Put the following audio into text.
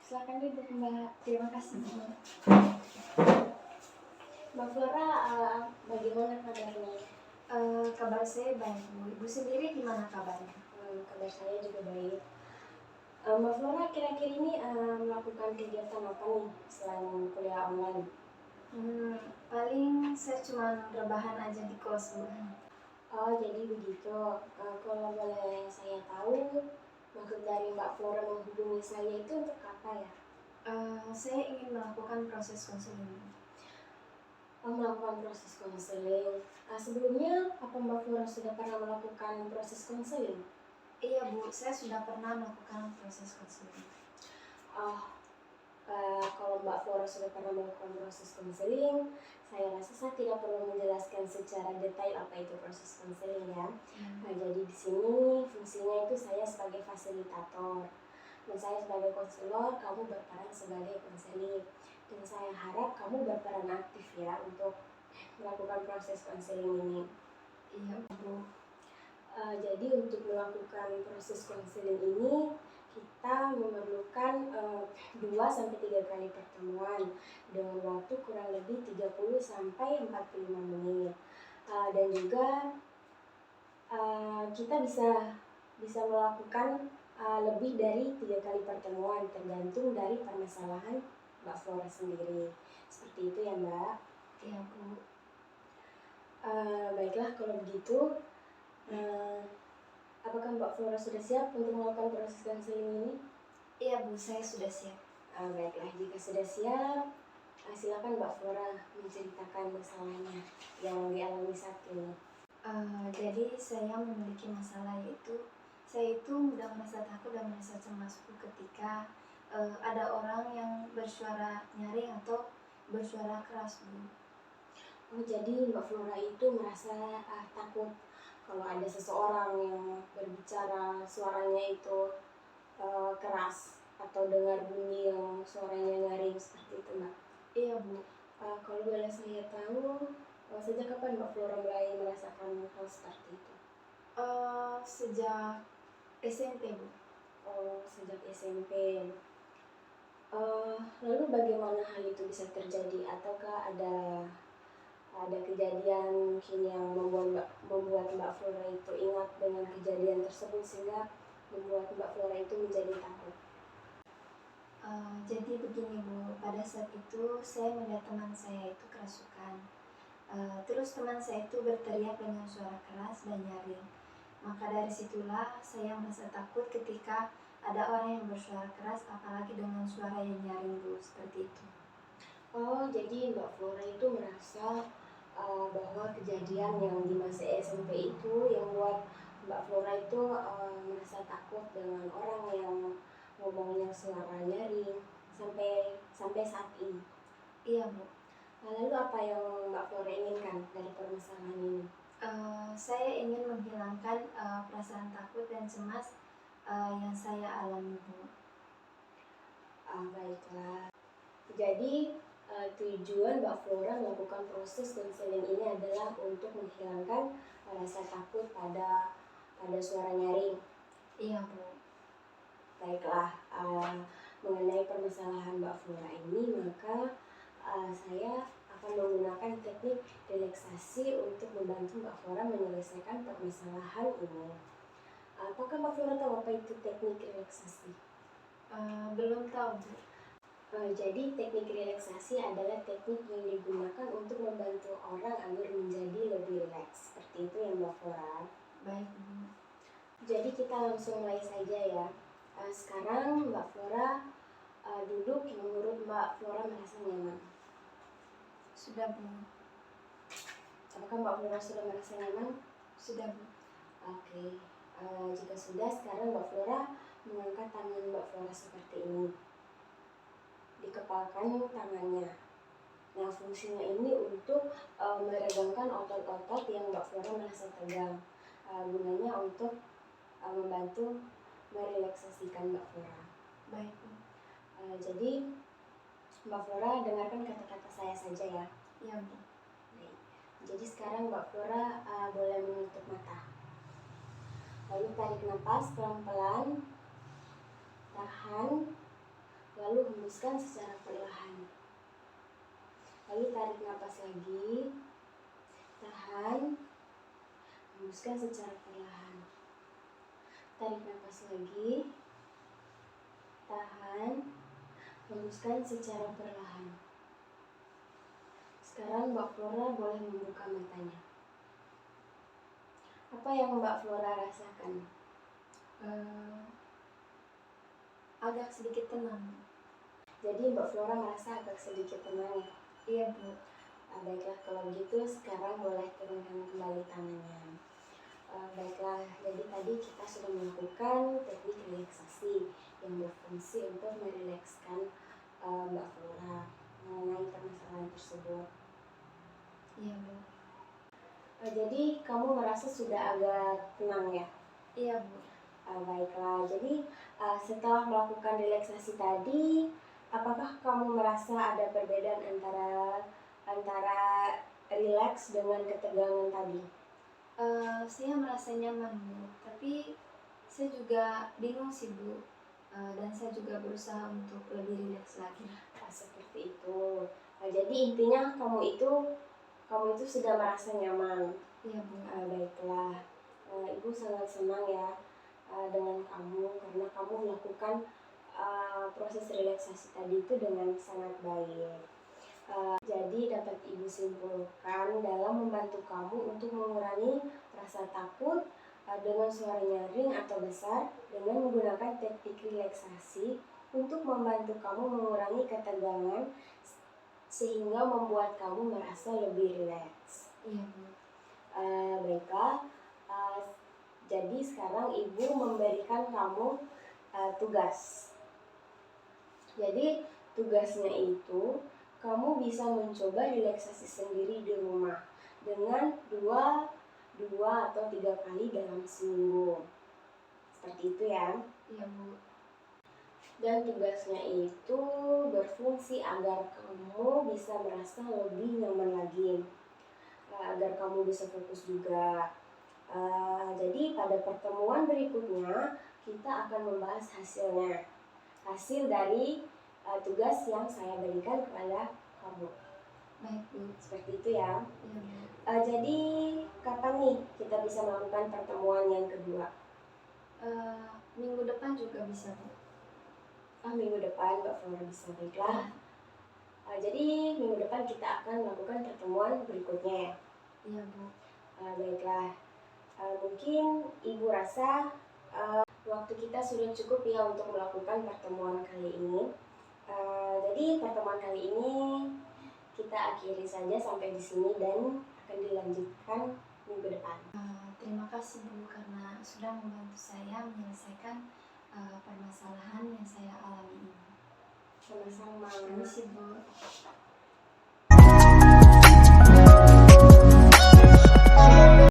Silakan duduk Mbak. Terima kasih. Mbak Flora, bagaimana kabarnya? Kabar saya baik Bu. Ibu sendiri gimana kabarnya? Kabar saya juga baik. Mbak Flora kira-kira ini melakukan kegiatan apa nih selain kuliah online? Paling saya cuma rebahan aja di kos Bu. Oh jadi begitu. Kalau boleh saya tahu, maksud dari Mbak Flora menghubungi saya itu untuk apa ya? Saya ingin melakukan proses konseling. Melakukan proses konseling. Sebelumnya, apa Mbak Flora sudah pernah melakukan proses konseling? Iya Bu, saya sudah pernah melakukan proses konseling. Kalau Mbak Flora sudah pernah melakukan proses konseling, saya rasa saya tidak perlu menjelaskan secara detail apa itu proses konseling ya. Jadi di sini fungsinya itu saya sebagai fasilitator. Dan saya sebagai konselor, kamu berperan sebagai konseling. Dan saya harap kamu berperan aktif ya untuk melakukan proses konseling ini. Iya Bu. Jadi untuk melakukan proses konseling ini kita memerlukan 2-3 kali pertemuan dengan waktu kurang lebih 30-45 menit. Dan juga kita bisa melakukan lebih dari 3 kali pertemuan tergantung dari permasalahan Mbak Flora sendiri. Seperti itu ya Mbak? Iya Bu. Baiklah kalau begitu, apakah Mbak Flora sudah siap untuk melakukan proses konseling ini? Iya Bu, saya sudah siap. Baiklah, jika sudah siap, silakan Mbak Flora menceritakan masalahnya yang dialami saat ini. Jadi saya memiliki masalah yaitu saya itu mudah merasa takut dan merasa cemas ketika ada orang yang bersuara nyaring atau bersuara keras Bu. Jadi Mbak Flora itu merasa takut kalau ada seseorang yang berbicara suaranya itu keras atau dengar bunyi yang suaranya nyaring seperti itu Mbak? Iya Bu. Kalau boleh saya tahu, sejak kapan Mbak Flora mulai merasakan hal seperti itu? Sejak SMP Bu. Oh, sejak SMP. Lalu bagaimana hal itu bisa terjadi? Ataukah ada kejadian mungkin yang membuat Mbak Flora itu ingat dengan kejadian tersebut sehingga membuat Mbak Flora itu menjadi takut? Jadi begini Bu, pada saat itu saya melihat teman saya itu kerasukan. Terus teman saya itu berteriak dengan suara keras dan nyaring. Maka dari situlah saya merasa takut ketika ada orang yang bersuara keras, apalagi dengan suara yang nyaring Bu, seperti itu. Oh, jadi Mbak Flora itu merasa bahwa kejadian yang di masa SMP itu yang buat Mbak Flora itu merasa takut dengan orang yang ngomongnya suara nyaring sampai saat ini. Iya Bu. Lalu apa yang Mbak Flora inginkan dari permasalahan ini? Saya ingin menghilangkan perasaan takut dan cemas yang saya alami Bu. Baiklah. Jadi tujuan Mbak Flora melakukan proses konseling ini adalah untuk menghilangkan rasa takut pada suara nyaring. Iya Bu. Baiklah, mengenai permasalahan Mbak Flora ini, maka saya akan menggunakan teknik relaksasi untuk membantu Mbak Flora menyelesaikan permasalahan ini. Apakah Mbak Flora tahu apa itu teknik relaksasi? Belum tahu Bu. Jadi teknik relaksasi adalah teknik yang digunakan untuk membantu orang agar menjadi lebih rileks. Seperti itu ya Mbak Flora. Baik Bu. Jadi kita langsung mulai saja ya. Sekarang Mbak Flora duduk yang menurut Mbak Flora merasa nyaman. Sudah Bu. Apakah Mbak Flora sudah merasa nyaman? Sudah Bu. Oke. Jika sudah, sekarang Mbak Flora mengangkat tangan Mbak Flora seperti ini. Dikepalkan tangannya. Nah, fungsinya ini untuk meregangkan otot-otot yang Mbak Flora merasa tegang. Gunanya untuk membantu merelaksasikan Mbak Flora. Baik. Jadi Mbak Flora dengarkan kata-kata saya saja ya. Iya Bu. Baik. Jadi sekarang Mbak Flora boleh menutup mata. Lalu tarik nafas pelan-pelan, tahan, lalu hembuskan secara perlahan. Lalu tarik napas lagi, tahan, hembuskan secara perlahan. Tarik napas lagi, tahan, hembuskan secara perlahan. Sekarang Mbak Flora boleh membuka matanya. Apa yang Mbak Flora rasakan? Agak sedikit tenang. Jadi Mbak Flora merasa agak sedikit tenang ya? Iya Bu. Baiklah, kalau gitu sekarang boleh turunkan kembali tangannya. Baiklah, jadi tadi kita sudah melakukan teknik relaksasi yang berfungsi untuk merilekskan Mbak Flora mengenai permasalahan tersebut. Iya Bu. Jadi kamu merasa sudah agak tenang ya? Iya Bu. Baiklah, jadi setelah melakukan relaksasi tadi, apakah kamu merasa ada perbedaan antara rileks dengan ketegangan tadi? Saya merasa nyaman Bu, tapi saya juga bingung sih Bu, dan saya juga berusaha untuk lebih rileks lagi. Seperti itu. Jadi intinya kamu itu sudah merasa nyaman. Iya Bu. Baiklah, Ibu sangat senang ya dengan kamu karena kamu melakukan proses relaksasi tadi itu dengan sangat baik. Jadi dapat Ibu simpulkan dalam membantu kamu untuk mengurangi rasa takut dengan suara nyaring atau besar dengan menggunakan teknik relaksasi untuk membantu kamu mengurangi ketegangan sehingga membuat kamu merasa lebih rileks. Iya Bu. Baiklah, jadi sekarang Ibu memberikan kamu tugas. Jadi tugasnya itu kamu bisa mencoba relaksasi sendiri di rumah dengan 2 atau 3 kali dalam seminggu. Seperti itu ya. Iya Bu. Dan tugasnya itu berfungsi agar kamu bisa merasa lebih nyaman lagi, agar kamu bisa fokus juga. Jadi pada pertemuan berikutnya kita akan membahas hasil dari tugas yang saya berikan kepada kamu. Baik Bu. Seperti itu ya. Iya Bu. Jadi kapan nih kita bisa melakukan pertemuan yang kedua? Minggu depan juga bisa Bu. Minggu depan Mbak Flora bisa. Baiklah. Jadi minggu depan kita akan melakukan pertemuan berikutnya ya. Iya Bu. Baiklah. Mungkin Ibu rasa waktu kita sudah cukup ya untuk melakukan pertemuan kali ini. Jadi pertemuan kali ini kita akhiri saja sampai di sini dan akan dilanjutkan minggu depan. Terima kasih Bu karena sudah membantu saya menyelesaikan permasalahan yang saya alami ini. Sama-sama. Permisi Bu.